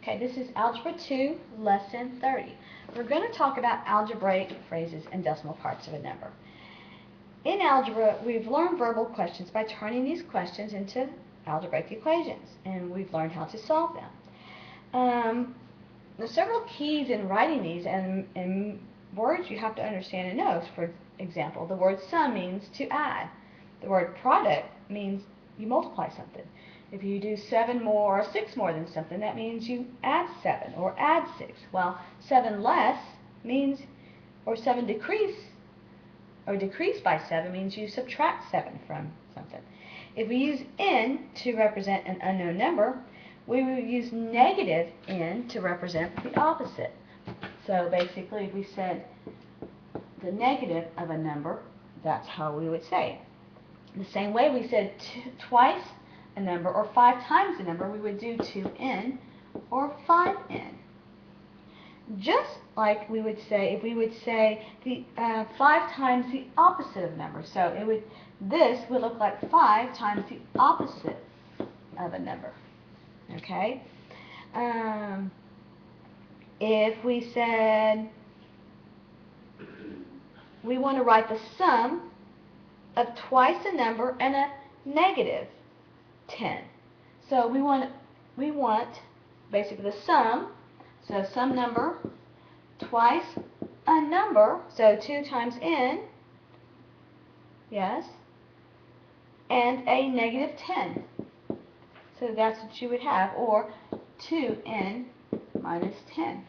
Okay, this is Algebra 2, Lesson 30. We're going to talk about algebraic phrases and decimal parts of a number. In algebra, we've learned verbal questions by turning these questions into algebraic equations, and we've learned how to solve them. There's several keys in writing these, and words you have to understand and know. For example, the word sum means to add. The word product means you multiply something. If you do 7 more or 6 more than something, that means you add 7 or add 6. Well, 7 less means, or 7 decrease by 7 means you subtract 7 from something. If we use n to represent an unknown number, we will use negative n to represent the opposite. So basically, if we said the negative of a number, that's how we would say it. The same way we said twice a number or 5 times a number, we would do 2n or 5n. Just like we would say, if we would say the 5 times the opposite of a number. So this would look like 5 times the opposite of a number. Okay? If we said we want to write the sum of twice a number and a negative 10. So we want basically the sum, so some number twice a number, so 2 times n, yes, and a negative 10. So that's what you would have, or 2n minus 10.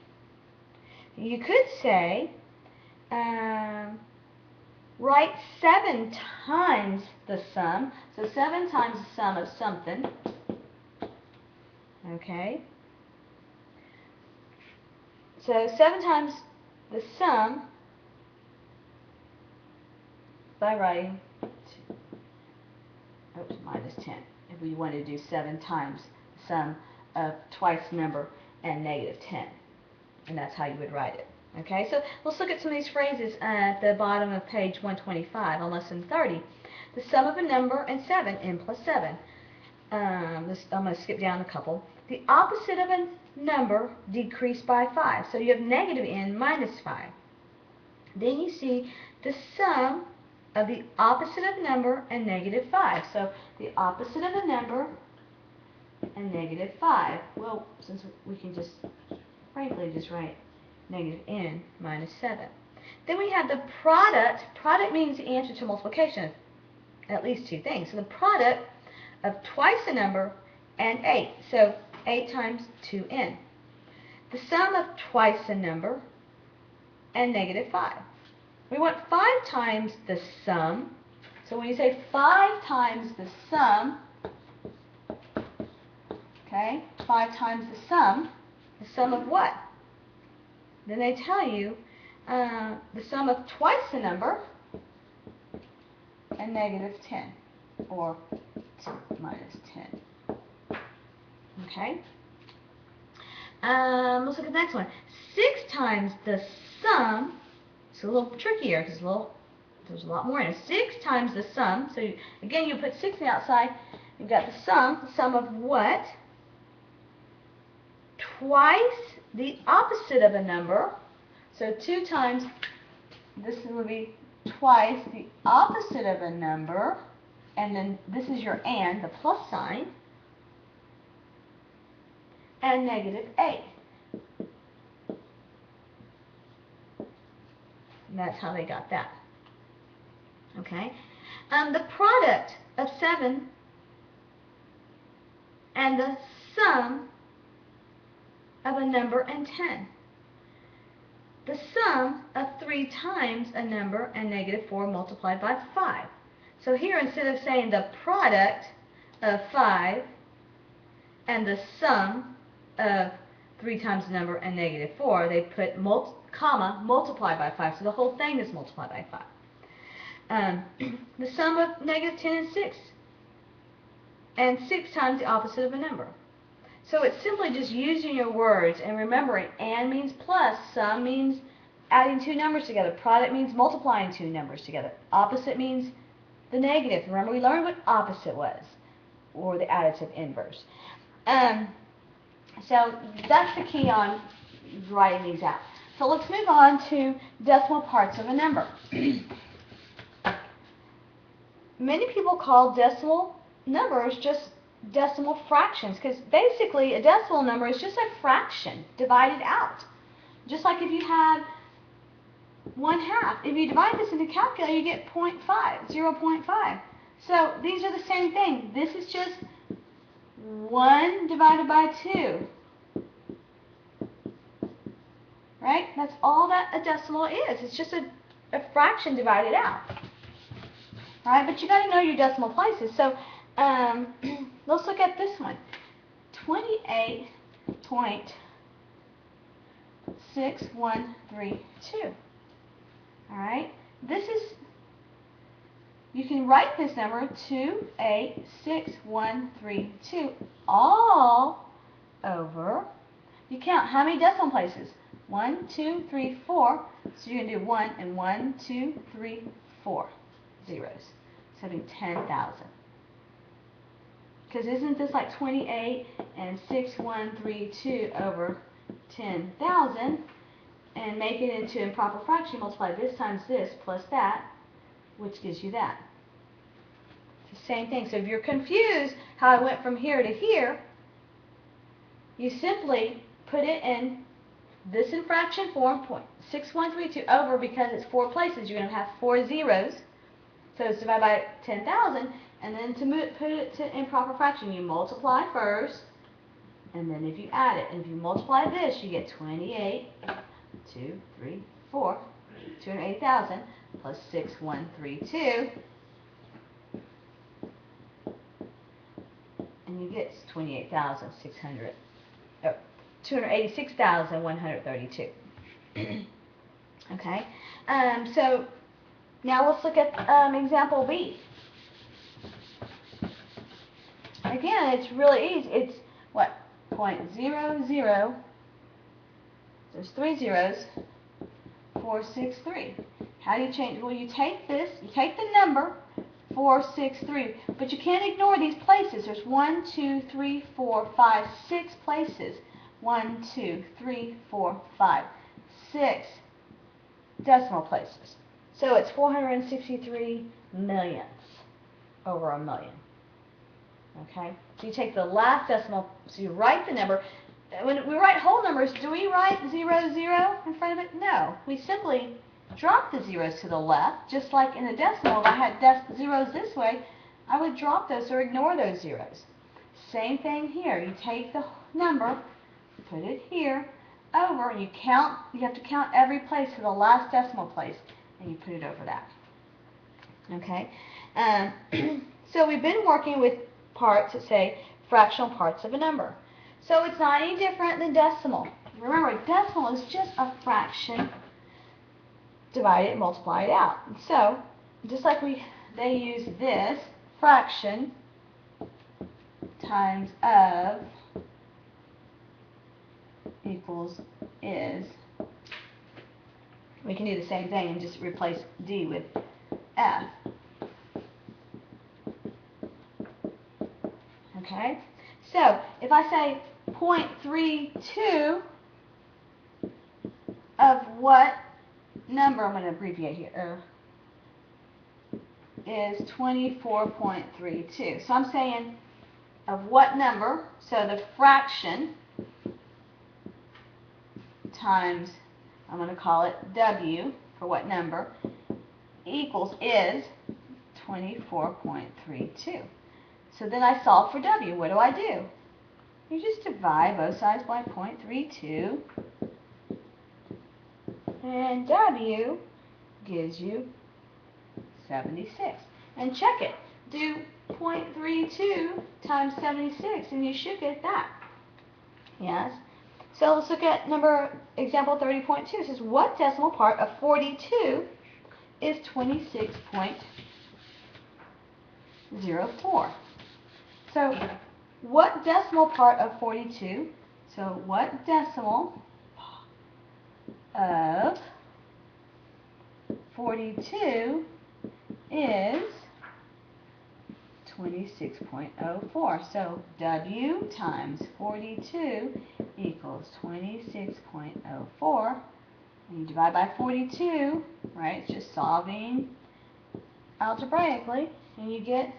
You could say, write 7 times the sum. So 7 times the sum of something. Okay. So 7 times the sum by writing minus 10. If we wanted to do 7 times the sum of twice number and negative 10. And that's how you would write it. Okay, so let's look at some of these phrases at the bottom of page 125 on lesson 30. The sum of a number and 7, n plus 7. I'm going to skip down a couple. The opposite of a number decreased by 5. So you have negative n minus 5. Then you see the sum of the opposite of number and negative 5. So the opposite of a number and negative 5. Well, since we can just, frankly, just write negative n minus 7. Then we have the product. Product means the answer to multiplication of at least 2 things. So the product of twice a number and 8. So 8 times 2n. The sum of twice a number and negative 5. We want 5 times the sum. So when you say 5 times the sum, okay, 5 times the sum of what? Then they tell you the sum of twice the number and negative 10, or 2 minus 10. Okay? Let's look at the next one. 6 times the sum. It's a little trickier because there's a lot more in it. 6 times the sum. So again, you put 6 on the outside. You've got the sum of what? Twice the opposite of a number. So 2 times, this will be twice the opposite of a number, and then this is your and, the plus sign, and negative 8. And that's how they got that. Okay? The product of 7 and the sum of a number and 10. The sum of 3 times a number and negative 4 multiplied by 5. So here, instead of saying the product of 5 and the sum of 3 times the number and negative 4, they put comma multiplied by 5. So the whole thing is multiplied by 5. The sum of negative 10 and 6. And 6 times the opposite of a number. So it's simply just using your words and remembering, and means plus, sum means adding 2 numbers together, product means multiplying 2 numbers together, opposite means the negative. Remember, we learned what opposite was, or the additive inverse. So that's the key on writing these out. So let's move on to decimal parts of a number. Many people call decimal numbers just decimal fractions because basically a decimal number is just a fraction divided out. Just like if you had 1/2. If you divide this into a calculator, you get 0.5, 0.5. So these are the same thing. This is just 1 divided by 2. Right? That's all that a decimal is. It's just a fraction divided out. Right? But you got to know your decimal places. So let's look at this one. 28.6132. Alright, this is, you can write this number 286132 all over, you count how many decimal places? 1, 2, 3, 4, so you're going to do 1 and 1, 2, 3, 4 zeros, so having 10,000. Because isn't this like 28 and 6132 over 10,000? And make it into improper fraction, multiply this times this plus that, which gives you that. It's the same thing. So if you're confused how I went from here to here, you simply put it in this in fraction form, 0.6132 over, because it's 4 places, you're going to have 4 zeros. So it's divided by 10,000, and then to put it to improper fraction, you multiply first, and then if you add it, and if you multiply this, you get 28. 2, 3, 4, 280,000 plus 6132, and you get 28,600. Oh, 286,132. Okay. So now let's look at example B. Again, it's really easy. It's what? 0.00. There's 3 zeros, 463. How do you change? Well, you take this, you take the number 463, but you can't ignore these places. There's 1, 2, 3, 4, 5, 6 places. 1, 2, 3, 4, 5, 6 decimal places. So it's 463 millionths over a million. Okay? So you take the last decimal, so you write the number. When we write whole numbers, do we write 0, 0 in front of it? No. We simply drop the zeros to the left, just like in a decimal. If I had zeros this way, I would drop those or ignore those zeros. Same thing here. You take the number, put it here, over, and you count. You have to count every place to the last decimal place, and you put it over that. Okay? So we've been working with parts that say fractional parts of a number. So it's not any different than decimal. Remember, decimal is just a fraction divided and multiplied out. And so, just like they use this, fraction times of equals is, we can do the same thing and just replace D with F. Okay? So, if I say 0.32 of what number, I'm going to abbreviate here, is 24.32. So I'm saying of what number, so the fraction times, I'm going to call it W for what number, equals is 24.32. So then I solve for W. What do? You just divide both sides by 0.32, and W gives you 76. And check it. Do 0.32 times 76, and you should get that. Yes? So let's look at example 30.2. It says, what decimal part of 42 is 26.04? So, what decimal part of 42? So, what decimal of 42 is 26.04. So W times 42 equals 26.04. And you divide by 42, right? It's just solving algebraically, and you get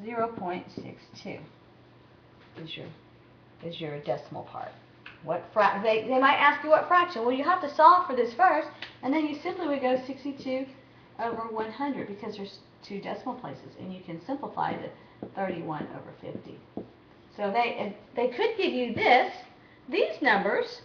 0.62 is your decimal part. They might ask you what fraction. Well, you have to solve for this first, and then you simply would go 62 over 100 because there's two decimal places, and you can simplify to 31 over 50. So they could give you these numbers,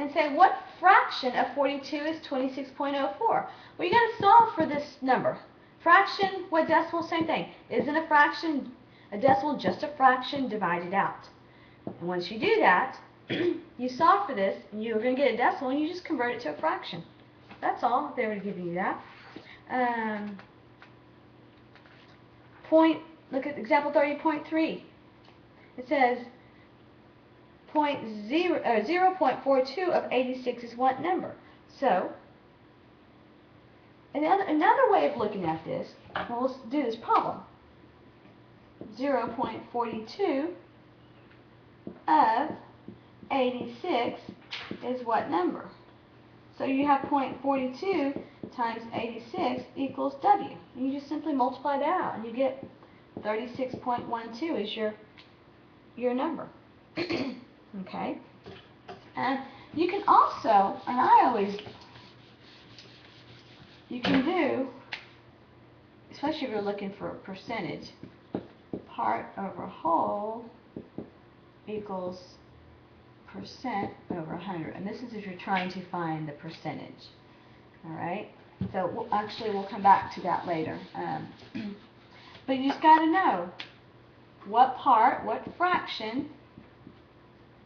and say, what fraction of 42 is 26.04? Well, you got to solve for this number. Fraction, what decimal? Same thing. Isn't a fraction a decimal? Just a fraction divided out. And once you do that, you solve for this, and you're going to get a decimal, and you just convert it to a fraction. That's all, if they were to give you that. Look at example 30.3. It says 0.42 of 86 is what number? So, another way of looking at this, well, let's do this problem. 0.42 of 86 is what number? So you have 0.42 times 86 equals W. And you just simply multiply that out, and you get 36.12 is your number. Okay? And you can also, and you can do, especially if you're looking for a percentage, part over whole equals percent over 100. And this is if you're trying to find the percentage. Alright? So we'll come back to that later. But you just got to know what fraction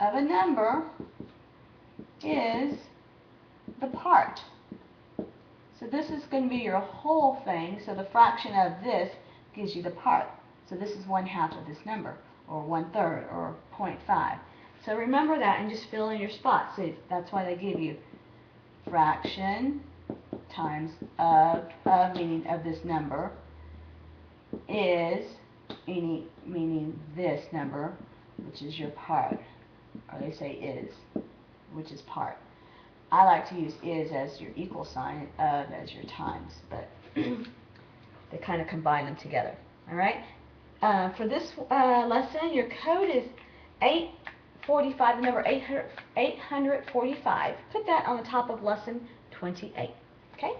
of a number is the part. So this is going to be your whole thing. So the fraction of this gives you the part. So this is 1/2 of this number, or 1/3, or 0.5. So remember that and just fill in your spots. So that's why they give you fraction times of meaning of this number is meaning this number, which is your part. Or they say is, which is part. I like to use is as your equal sign and of as your times, but they kind of combine them together. Alright? For this lesson, your code is 845, the number 845. Put that on the top of lesson 28. Okay?